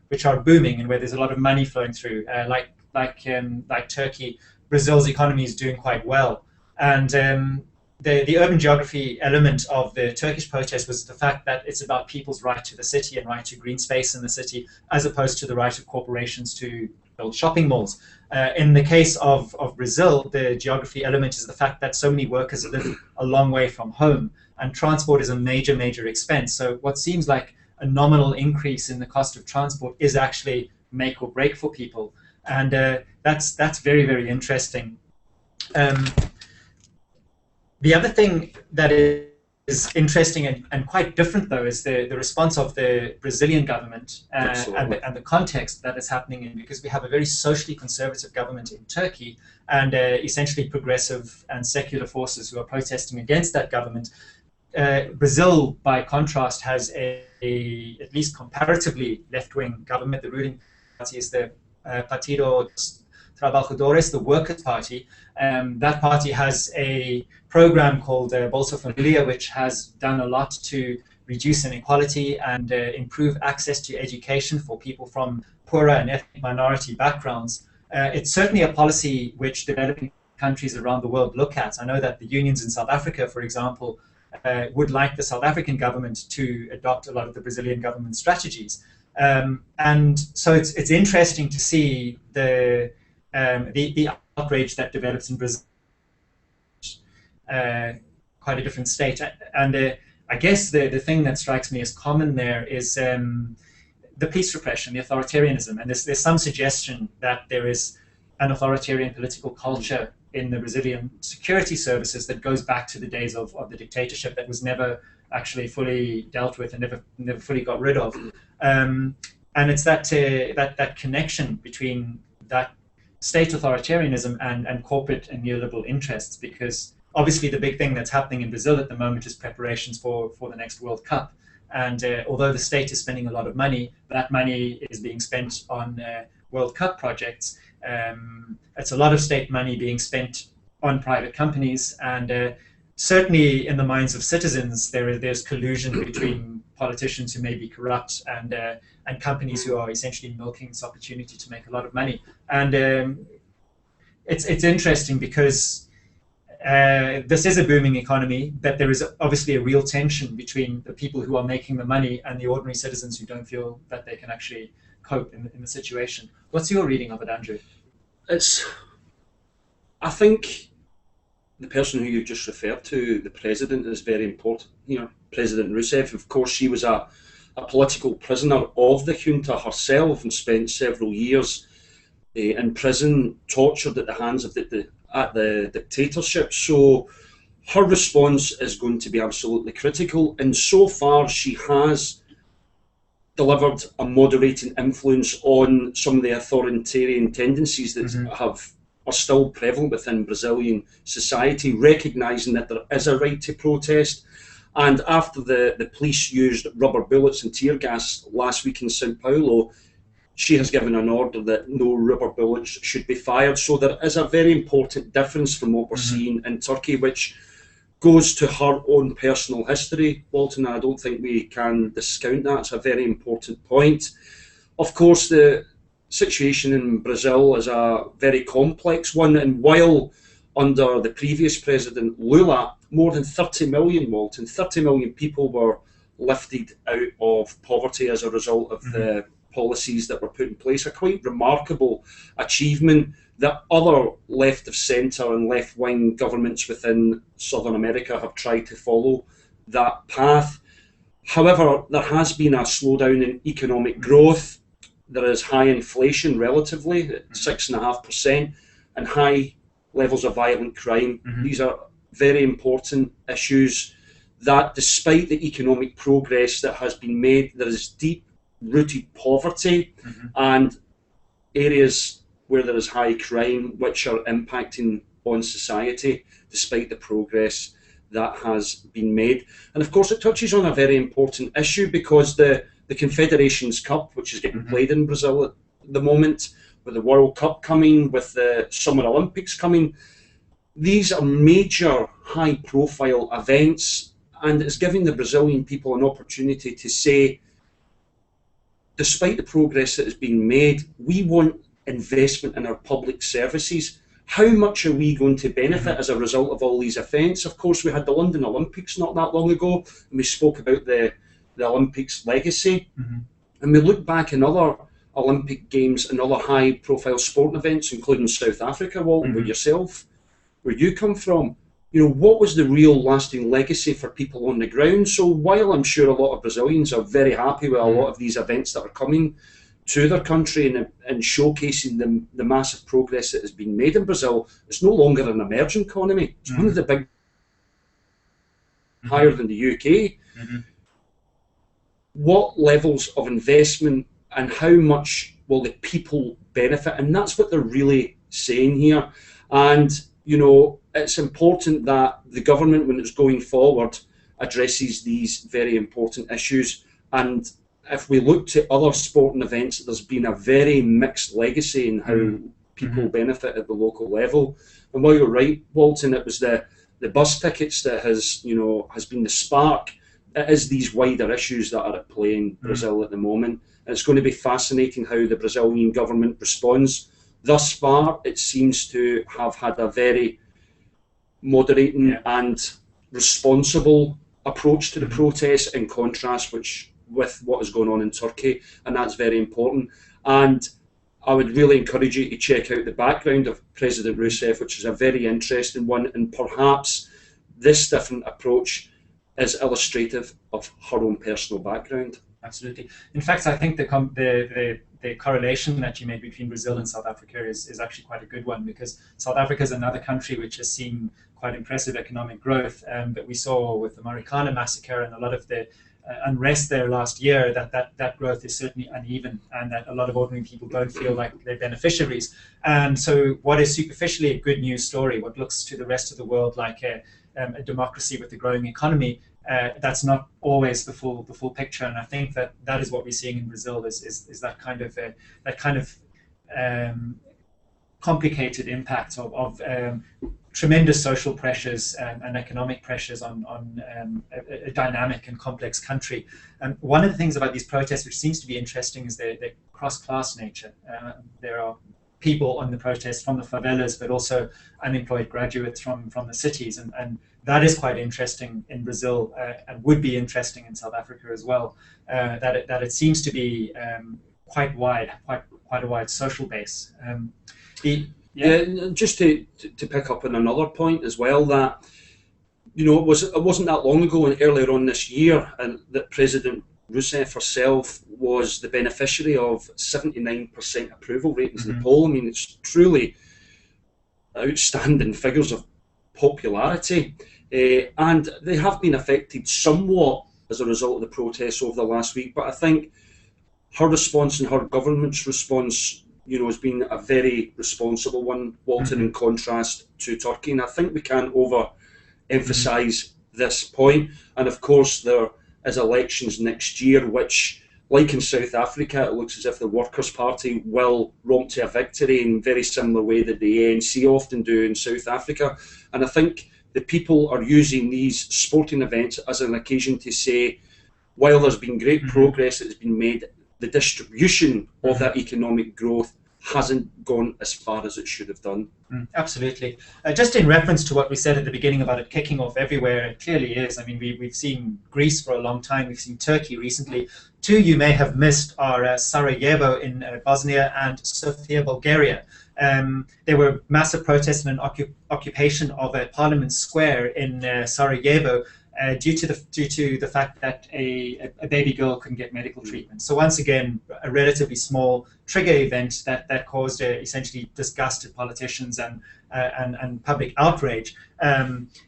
which are booming and where there's a lot of money flowing through, like Turkey. Brazil's economy is doing quite well, and the urban geography element of the Turkish protest was the fact that it's about people's right to the city and right to green space in the city, as opposed to the right of corporations to build shopping malls. In the case of Brazil, the geography element is the fact that so many workers live a long way from home, and transport is a major, major expense. So what seems like a nominal increase in the cost of transport is actually make or break for people. And that's very, very interesting. The other thing that is interesting and quite different, though, is the response of the Brazilian government and the context that is happening in, because we have a very socially conservative government in Turkey and essentially progressive and secular forces who are protesting against that government. Brazil, by contrast, has at least comparatively left-wing government. The ruling party is the Partido Trabalhadores, the Workers' Party. That party has a program called Bolsa Familia, which has done a lot to reduce inequality and improve access to education for people from poorer and ethnic minority backgrounds. It's certainly a policy which developing countries around the world look at. I know that the unions in South Africa, for example, would like the South African government to adopt a lot of the Brazilian government strategies. And so it's interesting to see the outrage that develops in Brazil, quite a different state. And I guess the thing that strikes me as common there is the police repression, the authoritarianism. And there's some suggestion that there is an authoritarian political culture in the Brazilian security services that goes back to the days of the dictatorship that was never actually fully dealt with and never fully got rid of. And it's that connection between that state authoritarianism and corporate and neoliberal interests, because obviously the big thing that's happening in Brazil at the moment is preparations for the next World Cup. And although the state is spending a lot of money, that money is being spent on World Cup projects. It's a lot of state money being spent on private companies, and certainly in the minds of citizens, there's collusion between politicians who may be corrupt and companies who are essentially milking this opportunity to make a lot of money. And it's interesting because this is a booming economy, but there is obviously a real tension between the people who are making the money and the ordinary citizens who don't feel that they can actually cope in the situation. What's your reading of it, Andrew? I think the person who you just referred to, the president, is very important here. President Rousseff, of course, she was a political prisoner of the junta herself and spent several years in prison, tortured at the hands of the dictatorship. So her response is going to be absolutely critical. And so far, she has delivered a moderating influence on some of the authoritarian tendencies that are still prevalent within Brazilian society, recognising that there is a right to protest. And after the police used rubber bullets and tear gas last week in Sao Paulo, she has given an order that no rubber bullets should be fired. So there is a very important difference from what we're seeing in Turkey, which goes to her own personal history, Walton. I don't think we can discount that. It's a very important point. Of course, the situation in Brazil is a very complex one, and while under the previous president, Lula, more than 30 million, Walton, 30 million people were lifted out of poverty as a result of the policies that were put in place. A quite remarkable achievement that other left of centre and left-wing governments within Southern America have tried to follow that path. However, there has been a slowdown in economic growth. There is high inflation relatively at 6.5% and high levels of violent crime. These are very important issues that, despite the economic progress that has been made, there is deep-rooted poverty and areas where there is high crime which are impacting on society despite the progress that has been made. And of course it touches on a very important issue, because the Confederations Cup, which is getting played in Brazil at the moment, with the World Cup coming, with the Summer Olympics coming, these are major high-profile events, and it's giving the Brazilian people an opportunity to say, despite the progress that has been made, we want investment in our public services. How much are we going to benefit as a result of all these events? Of course, we had the London Olympics not that long ago, and we spoke about the Olympics legacy. And we look back in other Olympic Games and other high-profile sporting events, including South Africa, Walton, with yourself, where you come from. You know, what was the real lasting legacy for people on the ground? So while I'm sure a lot of Brazilians are very happy with a lot of these events that are coming to their country and showcasing the massive progress that has been made in Brazil, it's no longer an emerging economy. It's one of the big, higher than the UK. What levels of investment and how much will the people benefit? And that's what they're really saying here. And, you know, it's important that the government, when it's going forward, addresses these very important issues. And if we look to other sporting events, there's been a very mixed legacy in how people benefit at the local level. And while you're right, Walton, it was the bus tickets that has been the spark. It is these wider issues that are at play in Brazil at the moment. And it's going to be fascinating how the Brazilian government responds. Thus far, it seems to have had a very moderating and responsible approach to the protests, in contrast with what is going on in Turkey, and that's very important. And I would really encourage you to check out the background of President Rousseff, which is a very interesting one, and perhaps this different approach is illustrative of her own personal background. Absolutely. In fact, I think the correlation that you made between Brazil and South Africa is actually quite a good one, because South Africa is another country which has seen quite impressive economic growth, but we saw with the Marikana massacre and a lot of the unrest there last year that growth is certainly uneven, and that a lot of ordinary people don't feel like they're beneficiaries. And so what is superficially a good news story, what looks to the rest of the world like a democracy with a growing economy, that's not always the full picture. And I think that is what we're seeing in Brazil is that kind of complicated impact of tremendous social pressures and economic pressures on a dynamic and complex country. And one of the things about these protests, which seems to be interesting, is their cross-class nature. There are people on the protest from the favelas, but also unemployed graduates from the cities, and that is quite interesting in Brazil, and would be interesting in South Africa as well. That it seems to be quite a wide social base. Just to pick up on another point as well, that it wasn't that long ago and earlier on this year, and that President Rousseff herself was the beneficiary of 79% approval ratings in the poll. I mean, it's truly outstanding figures of popularity, and they have been affected somewhat as a result of the protests over the last week. But I think her response and her government's response, has been a very responsible one, Walton, in contrast to Turkey. And I think we can't over-emphasise this point. And of course, there is elections next year, which, like in South Africa, it looks as if the Workers' Party will romp to a victory in a very similar way that the ANC often do in South Africa. And I think the people are using these sporting events as an occasion to say, while there's been great progress that has been made, the distribution of that economic growth hasn't gone as far as it should have done. Absolutely. Just in reference to what we said at the beginning about it kicking off everywhere, it clearly is. I mean, we've seen Greece for a long time. We've seen Turkey recently. Two you may have missed are Sarajevo in Bosnia and Sofia, Bulgaria. There were massive protests and an occupation of a parliament square in Sarajevo due to the fact that a baby girl couldn't get medical treatment. So once again, a relatively small trigger event that caused essentially disgusted politicians and public outrage.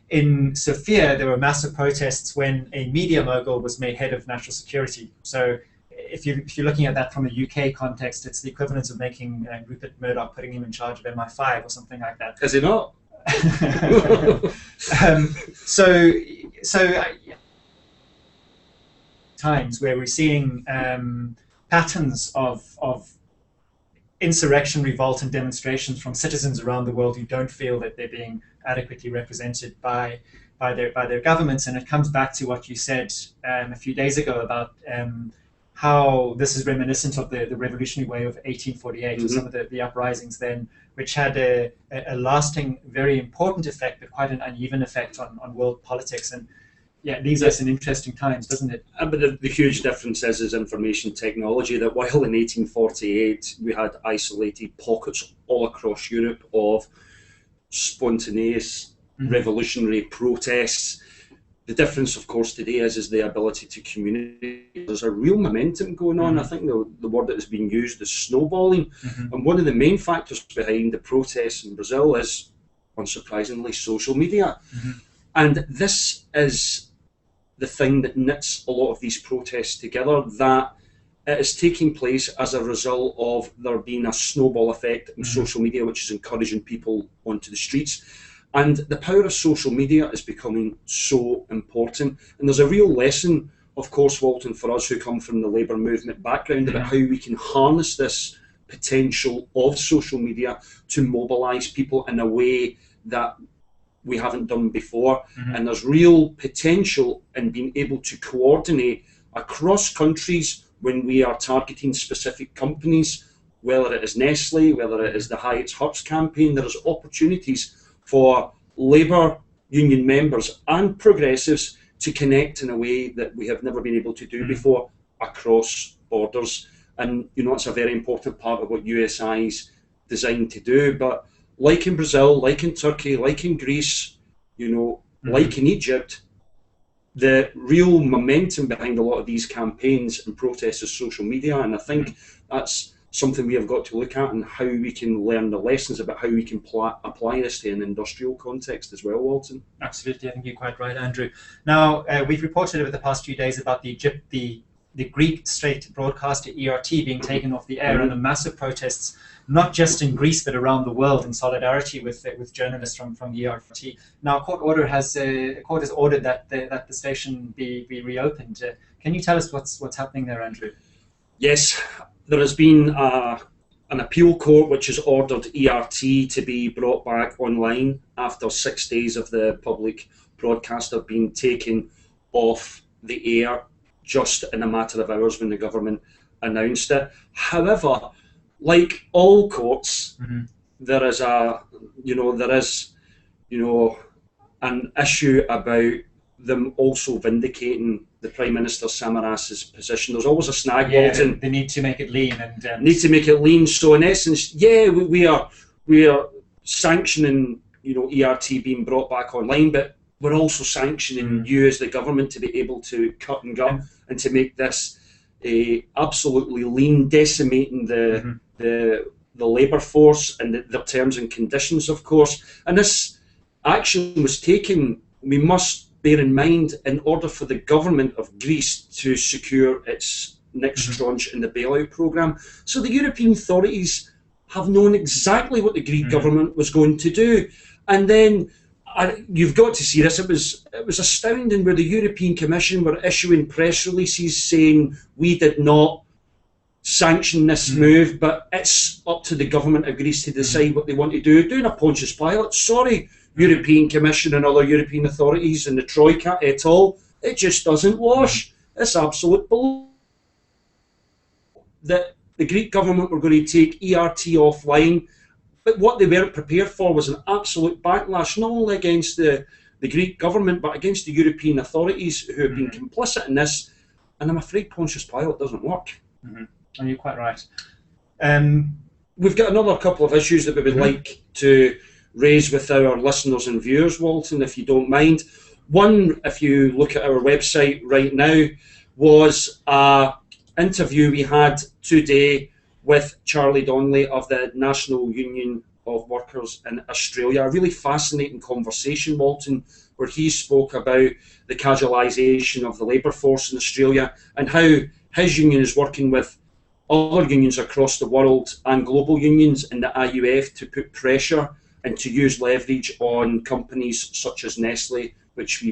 In Sofia, there were massive protests when a media mogul was made head of national security. So if you're looking at that from a UK context, it's the equivalent of making Rupert Murdoch, putting him in charge of MI5 or something like that. Is he not? So times where we're seeing patterns of insurrection, revolt, and demonstrations from citizens around the world who don't feel that they're being adequately represented by their governments. And it comes back to what you said a few days ago about how this is reminiscent of the revolutionary wave of 1848, Mm-hmm. or some of the uprisings then, which had a lasting, very important effect, but quite an uneven effect on world politics. And yeah, it leaves us in interesting times, doesn't it? But the huge difference is information technology, that while in 1848 we had isolated pockets all across Europe of spontaneous revolutionary protests, the difference, of course, today is the ability to communicate. There's a real momentum going on. I think the word that has been used is snowballing. And one of the main factors behind the protests in Brazil is, unsurprisingly, social media. And this is the thing that knits a lot of these protests together, that it is taking place as a result of there being a snowball effect in social media, which is encouraging people onto the streets. And the power of social media is becoming so important. And there's a real lesson, of course, Walton, for us who come from the labour movement background, about how we can harness this potential of social media to mobilise people in a way that we haven't done before. And there's real potential in being able to coordinate across countries when we are targeting specific companies, whether it is Nestle, whether it is the Hyatt's Hertz campaign. There is opportunities for labour union members and progressives to connect in a way that we have never been able to do before across borders. And it's a very important part of what USI is designed to do. But like in Brazil, like in Turkey, like in Greece, like in Egypt, the real momentum behind a lot of these campaigns and protests is social media. And I think that's something we have got to look at, and how we can learn the lessons about how we can apply this to an industrial context as well, Walton. Absolutely, I think you're quite right, Andrew. Now, we've reported over the past few days about the Greek state broadcaster ERT being taken off the air, and the massive protests, not just in Greece but around the world, in solidarity with journalists from the ERT. Now, a court has ordered that the station be reopened. Can you tell us what's happening there, Andrew? Yes, there has been an appeal court which has ordered ERT to be brought back online after 6 days of the public broadcaster being taken off the air just in a matter of hours when the government announced it. However, like all courts, there is an issue about them also vindicating the Prime Minister Samaras's position. There's always a snag, Walton. They need to make it lean, and need to make it lean. So in essence, we are sanctioning ERT being brought back online, but we're also sanctioning you as the government to be able to cut and gut and to make this absolutely lean, decimating the labour force and their terms and conditions, of course. And this action was taken, we must bear in mind, in order for the government of Greece to secure its next tranche in the bailout programme. So the European authorities have known exactly what the Greek government was going to do. And then you've got to see this. It was astounding where the European Commission were issuing press releases saying we did not sanction this move, but it's up to the government of Greece to decide what they want to do. Doing a Pontius Pilate. Sorry, European Commission and other European authorities and the Troika et al. It just doesn't wash. It's absolute bull. That the Greek government were going to take ERT offline, but what they weren't prepared for was an absolute backlash, not only against the Greek government, but against the European authorities who have been complicit in this. And I'm afraid Pontius Pilate doesn't work. And you're quite right. We've got another couple of issues that we would like to raise with our listeners and viewers, Walton, if you don't mind. One, if you look at our website right now, was an interview we had today with Charlie Donnelly of the National Union of Workers in Australia. A really fascinating conversation, Walton, where he spoke about the casualisation of the labour force in Australia and how his union is working with other unions across the world and global unions in the IUF to put pressure and to use leverage on companies such as Nestle, which we've